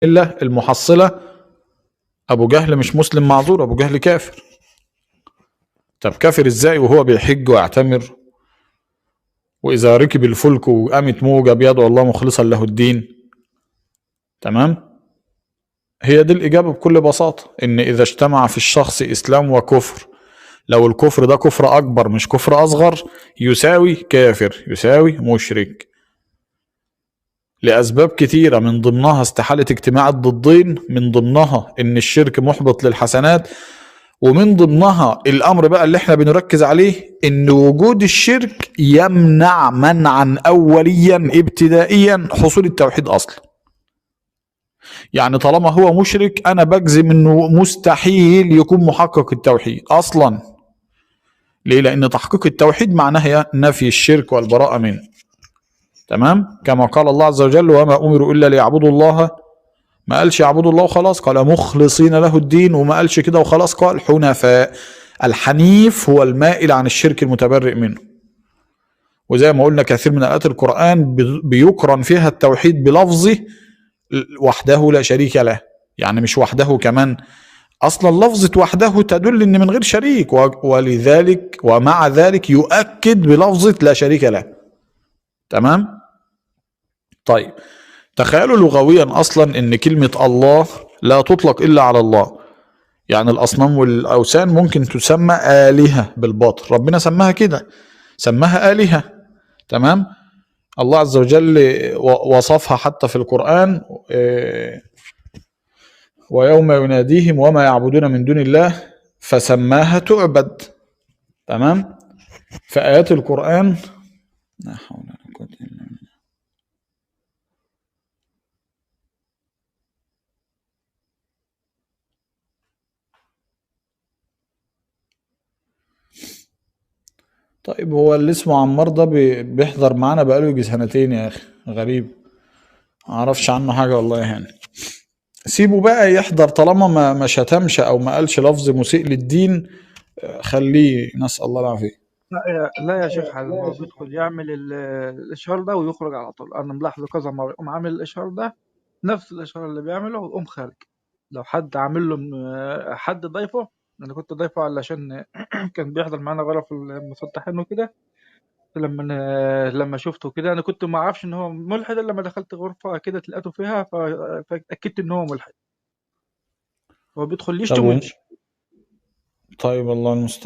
إلا المحصلة أبو جهل مش مسلم معذور، أبو جهل كافر. طب كافر إزاي وهو بيحج ويعتمر، وإذا ركب الفلك وقامت موجة بيدعو الله مخلصا له الدين؟ تمام. هي دي الإجابة بكل بساطة، إن إذا اجتمع في الشخص إسلام وكفر، لو الكفر ده كفر أكبر مش كفر أصغر، يساوي كافر، يساوي مشرك، لأسباب كتيرة، من ضمنها استحالة اجتماع الضدين، من ضمنها إن الشرك محبط للحسنات، ومن ضمنها الأمر بقى اللي احنا بنركز عليه، إن وجود الشرك يمنع منعا أوليا ابتدائيا حصول التوحيد أصلا. يعني طالما هو مشرك أنا بجزم إنه مستحيل يكون محقق التوحيد أصلا. ليه؟ لأن تحقيق التوحيد معناه نفي الشرك والبراءة منه. تمام. كما قال الله عز وجل: وما أمروا إلا ليعبدوا الله. ما قالش يعبدوا الله وخلاص، قال مخلصين له الدين، وما قالش كده وخلاص، قال حنفاء. الحنيف هو المائل عن الشرك المتبرئ منه. وزي ما قلنا كثير من آيات القرآن بيقرن فيها التوحيد بلفظه وحده لا شريك له، يعني مش وحده كمان، اصلا لفظة وحده تدل ان من غير شريك، ولذلك ومع ذلك يؤكد بلفظة لا شريك له. تمام. طيب تخيلوا لغويا اصلا ان كلمة الله لا تطلق الا على الله. يعني الاصنام والاوثان ممكن تسمى آلهة بالباطل، ربنا سماها كده، سماها آلهة. تمام. الله عز وجل وصفها حتى في القرآن: ويوم يناديهم وما يعبدون من دون الله فسماها تعبد. تمام. في آيات القرآن لا حول ولا قوة إلا بالله. طيب هو اللي اسمه عمار ده بيحضر معانا بقاله يجي سنتين يا أخي، غريب، معرفش عنه حاجة والله. يعني سيبه بقى يحضر طالما ما شتمش أو ما قالش لفظ مسيء للدين، خليه، نسأل الله العافية. لا يا شيخ حازم، هو بيدخل يعمل الإشهار ده ويخرج على طول. أنا ملاحظه كذا مرة يقوم عامل الإشهار ده، نفس الإشهار اللي بيعمله ويقوم خارج. لو حد عامل له حد ضيفه، أنا كنت ضيفه علشان كان بيحضر معانا غرف المسطحين وكده. لما شفته كده أنا كنت ما أعرفش إن هو ملحد إلا لما دخلت غرفة كده لقيته فيها فاتأكدت إن هو ملحد. هو بيدخل يشتم طب ويمشي. طيب الله المستعان.